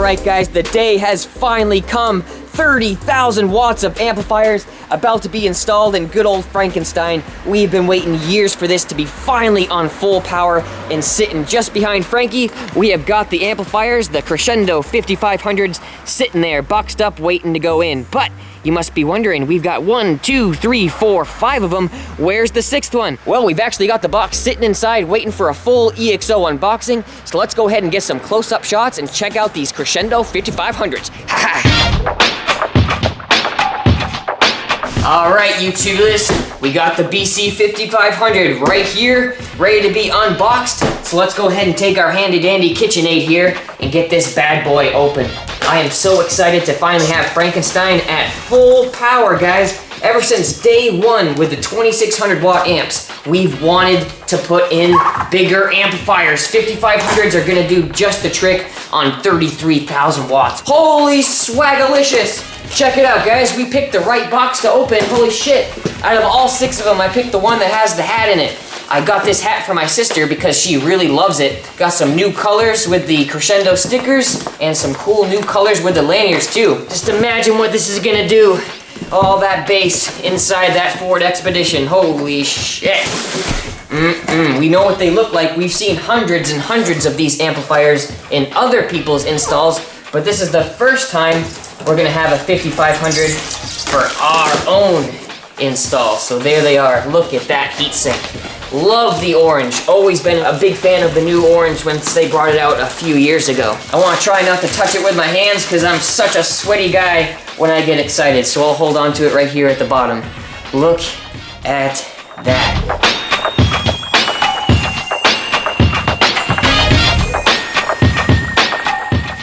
Alright guys, the day has finally come. 30,000 watts of amplifiers about to be installed in good old Frankenstein. We've been waiting years for this to be finally on full power, and sitting just behind Frankie, we have got the amplifiers, the Crescendo 5500s, sitting there boxed up waiting to go in. But you must be wondering, we've got 1, 2, 3, 4, 5 of them. Where's the 6th one? Well, we've actually got the box sitting inside waiting for a full EXO unboxing. So let's go ahead and get some close-up shots and check out these Crescendo 5500s. All right, YouTubers, we got the BC5500 right here, ready to be unboxed. So let's go ahead and take our handy-dandy KitchenAid here and get this bad boy open. I am so excited to finally have Frankenstein at full power, guys. Ever since day one with the 2600 watt amps, we've wanted to put in bigger amplifiers. 5500s are gonna do just the trick on 33,000 watts. Holy swagalicious! Check it out, guys. We picked the right box to open. Holy shit. Out of all 6 of them, I picked the one that has the hat in it. I got this hat for my sister because she really loves it. Got some new colors with the Crescendo stickers and some cool new colors with the lanyards too. Just imagine what this is gonna do. All that bass inside that Ford Expedition. Holy shit. We know what they look like. We've seen hundreds and hundreds of these amplifiers in other people's installs, but this is the first time we're gonna have a 5500 for our own install. So there they are. Look at that heatsink. Love the orange. Always been a big fan of the new orange once they brought it out a few years ago. I want to try not to touch it with my hands because I'm such a sweaty guy when I get excited. So I'll hold on to it right here at the bottom. Look at that.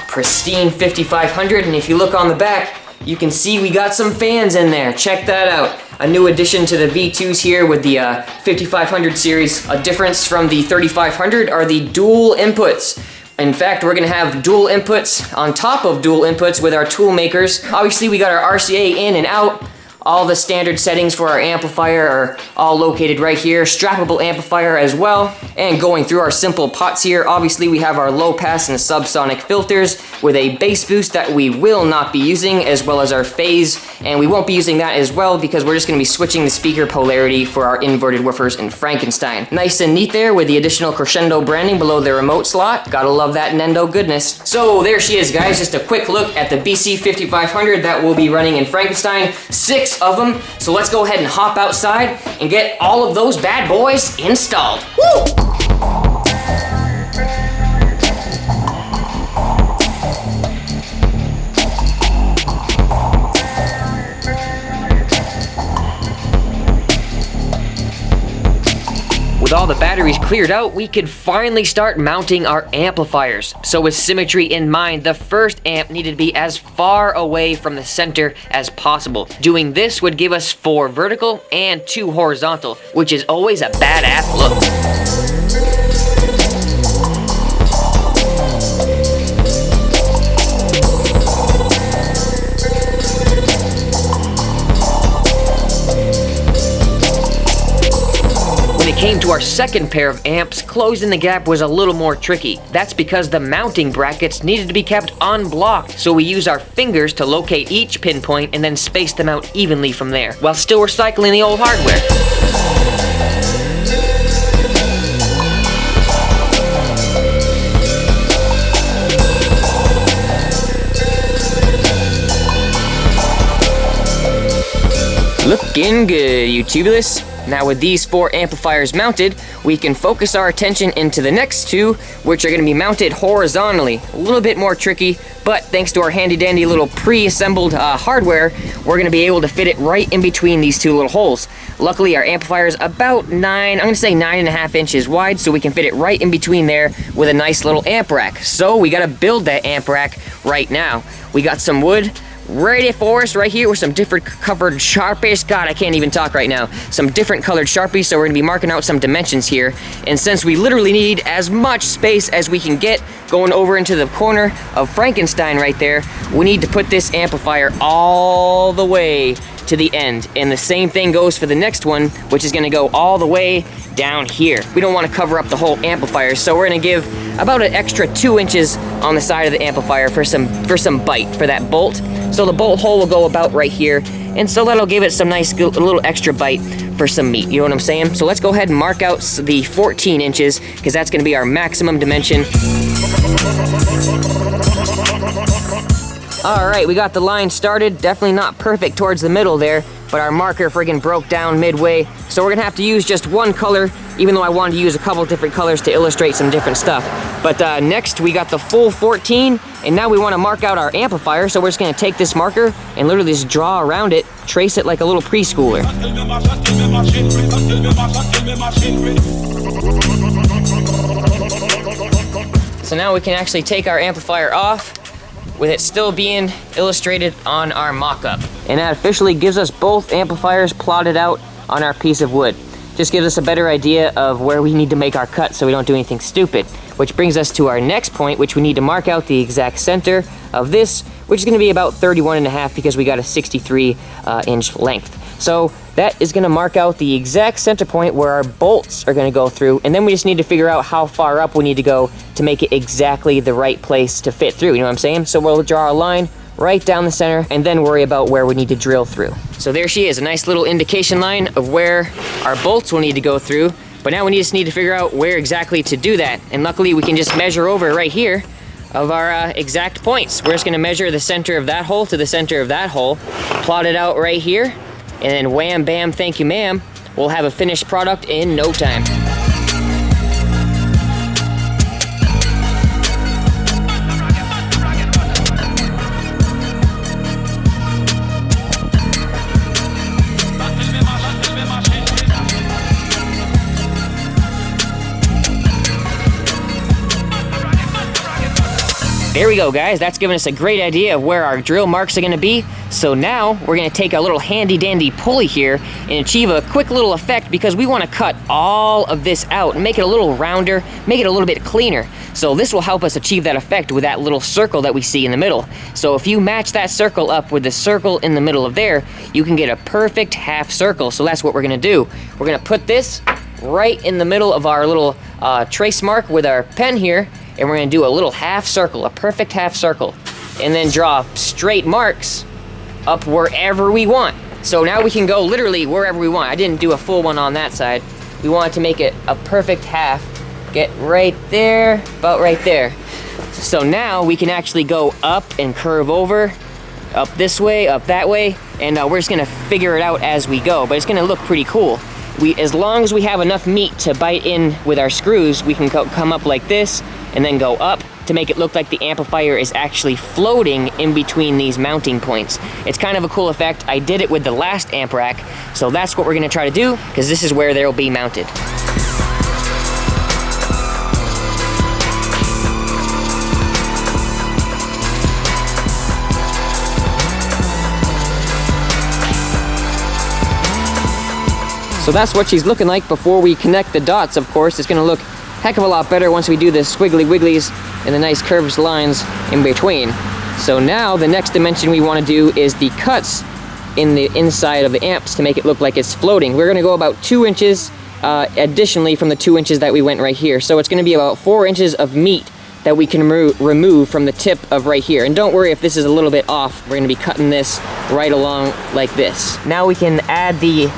Pristine 5500, and if you look on the back, you can see we got some fans in there. Check that out. A new addition to the V2s here with the 5500 series. A difference from the 3500 are the dual inputs. In fact, we're gonna have dual inputs on top of dual inputs with our tool makers. Obviously, we got our RCA in and out. All the standard settings for our amplifier are all located right here. Strappable amplifier as well. And going through our simple pots here, obviously we have our low pass and subsonic filters with a bass boost that we will not be using, as well as our phase. And we won't be using that as well because we're just gonna be switching the speaker polarity for our inverted woofers in Frankenstein. Nice and neat there with the additional Crescendo branding below the remote slot. Gotta love that Nendo goodness. So there she is, guys. Just a quick look at the BC5500 that will be running in Frankenstein. 6 of them. So let's go ahead and hop outside and get all of those bad boys installed. Woo! With all the batteries cleared out, we could finally start mounting our amplifiers. So with symmetry in mind, the first amp needed to be as far away from the center as possible. Doing this would give us 4 vertical and 2 horizontal, which is always a badass look. When it came to our second pair of amps, closing the gap was a little more tricky. That's because the mounting brackets needed to be kept unblocked, so we use our fingers to locate each pinpoint and then space them out evenly from there, while still recycling the old hardware. Looking good, YouTubulous. Now with these 4 amplifiers mounted, we can focus our attention into the next 2, which are going to be mounted horizontally. A little bit more tricky, but thanks to our handy-dandy little pre-assembled hardware, we're going to be able to fit it right in between these 2 little holes. Luckily, our amplifier is about 9.5 inches wide, so we can fit it right in between there with a nice little amp rack. So we got to build that amp rack right now. We got some wood ready for us right here with some different colored Sharpies. God, I can't even talk right now. Some different colored Sharpies, so we're gonna be marking out some dimensions here. And since we literally need as much space as we can get going over into the corner of Frankenstein right there, we need to put this amplifier all the way to the end. And the same thing goes for the next one, which is gonna go all the way down here. We don't wanna cover up the whole amplifier, so we're gonna give about an extra 2 inches on the side of the amplifier for some bite, for that bolt. So the bolt hole will go about right here, and so that'll give it some nice little extra bite for some meat, you know what I'm saying? So let's go ahead and mark out the 14 inches, because that's gonna be our maximum dimension. All right, we got the line started. Definitely not perfect towards the middle there, but our marker friggin' broke down midway. So we're gonna have to use just one color, even though I wanted to use a couple different colors to illustrate some different stuff. But next, we got the full 14, and now we wanna mark out our amplifier, so we're just gonna take this marker and literally just draw around it, trace it like a little preschooler. So now we can actually take our amplifier off, with it still being illustrated on our mock-up. And that officially gives us both amplifiers plotted out on our piece of wood. Just gives us a better idea of where we need to make our cut so we don't do anything stupid. Which brings us to our next point, which we need to mark out the exact center of this, which is gonna be about 31.5 because we got a 63 inch length. So that is gonna mark out the exact center point where our bolts are gonna go through, and then we just need to figure out how far up we need to go to make it exactly the right place to fit through, you know what I'm saying? So we'll draw a line right down the center and then worry about where we need to drill through. So there she is, a nice little indication line of where our bolts will need to go through, but now we just need to figure out where exactly to do that. And luckily we can just measure over right here of our exact points. We're just gonna measure the center of that hole to the center of that hole, plot it out right here, and then wham, bam, thank you, ma'am. We'll have a finished product in no time. There we go, guys. That's given us a great idea of where our drill marks are gonna be. So now we're gonna take a little handy dandy pulley here and achieve a quick little effect, because we wanna cut all of this out and make it a little rounder, make it a little bit cleaner. So this will help us achieve that effect with that little circle that we see in the middle. So if you match that circle up with the circle in the middle of there, you can get a perfect half circle. So that's what we're gonna do. We're gonna put this right in the middle of our little trace mark with our pen here, and we're gonna do a little half circle, a perfect half circle, and then draw straight marks up wherever we want. So now we can go literally wherever we want. I didn't do a full one on that side. We wanted to make it a perfect half. Get right there, about right there. So now we can actually go up and curve over, up this way, up that way, and we're just gonna figure it out as we go, but it's gonna look pretty cool. As long as we have enough meat to bite in with our screws, we can come up like this and then go up to make it look like the amplifier is actually floating in between these mounting points. It's kind of a cool effect. I did it with the last amp rack, so that's what we're gonna try to do, because this is where they'll be mounted. So that's what she's looking like before we connect the dots, of course. It's gonna look heck of a lot better once we do the squiggly wigglies and the nice curved lines in between. So now the next dimension we wanna do is the cuts in the inside of the amps to make it look like it's floating. We're gonna go about 2 inches additionally from the 2 inches that we went right here. So it's gonna be about 4 inches of meat that we can remove from the tip of right here. And don't worry if this is a little bit off. We're gonna be cutting this right along like this. Now we can add the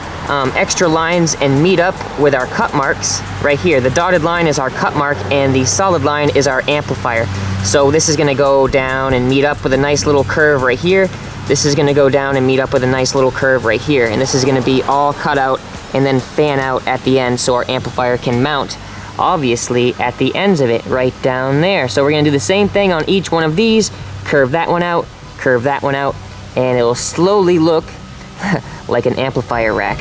extra lines and meet up with our cut marks right here. The dotted line is our cut mark and the solid line is our amplifier. So this is gonna go down and meet up with a nice little curve right here. This is gonna go down and meet up with a nice little curve right here. And this is gonna be all cut out and then fan out at the end so our amplifier can mount, obviously, at the ends of it right down there. So we're gonna do the same thing on each one of these, curve that one out, curve that one out, and it will slowly look like an amplifier rack.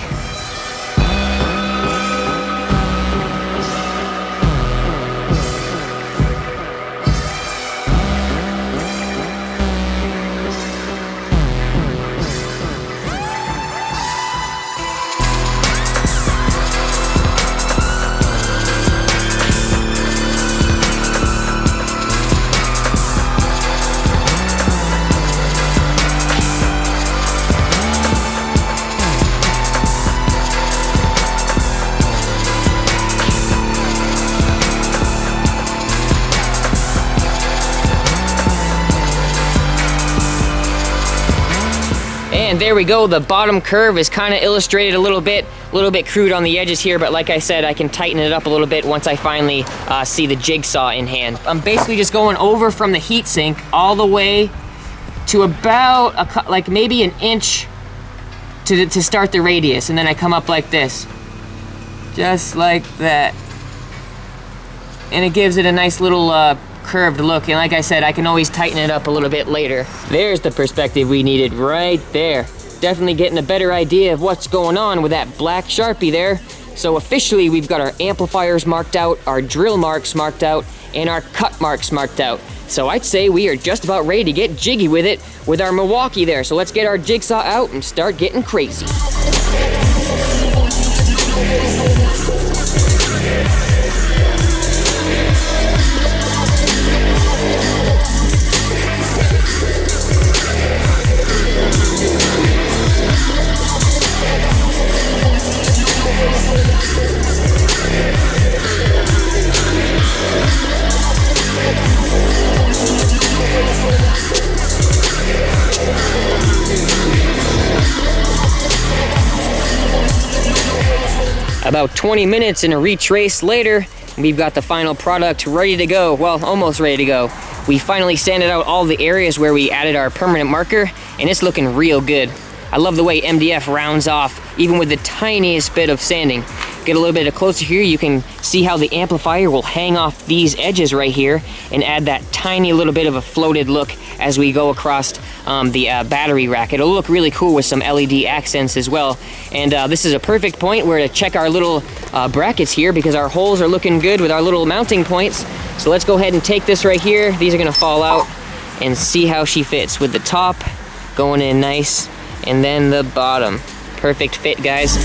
And there we go, the bottom curve is kind of illustrated a little bit crude on the edges here, but like I said, I can tighten it up a little bit once I finally see the jigsaw in hand. I'm basically just going over from the heatsink all the way to about like maybe an inch to start the radius, and then I come up like this, just like that. And it gives it a nice little curved look, and like I said, I can always tighten it up a little bit later. There's the perspective we needed right there. Definitely getting a better idea of what's going on with that black Sharpie there. So officially we've got our amplifiers marked out, our drill marks marked out, and our cut marks marked out. So I'd say we are just about ready to get jiggy with it with our Milwaukee there. So let's get our jigsaw out and start getting crazy. About 20 minutes and a retrace later, we've got the final product ready to go. Well, almost ready to go. We finally sanded out all the areas where we added our permanent marker, and it's looking real good. I love the way MDF rounds off, even with the tiniest bit of sanding. Get a little bit closer here, you can see how the amplifier will hang off these edges right here and add that tiny little bit of a floated look as we go across the battery rack. It'll look really cool with some LED accents as well. And this is a perfect point where to check our little brackets here, because our holes are looking good with our little mounting points. So let's go ahead and take this right here. These are gonna fall out, and see how she fits with the top going in nice, and then the bottom. Perfect fit, guys.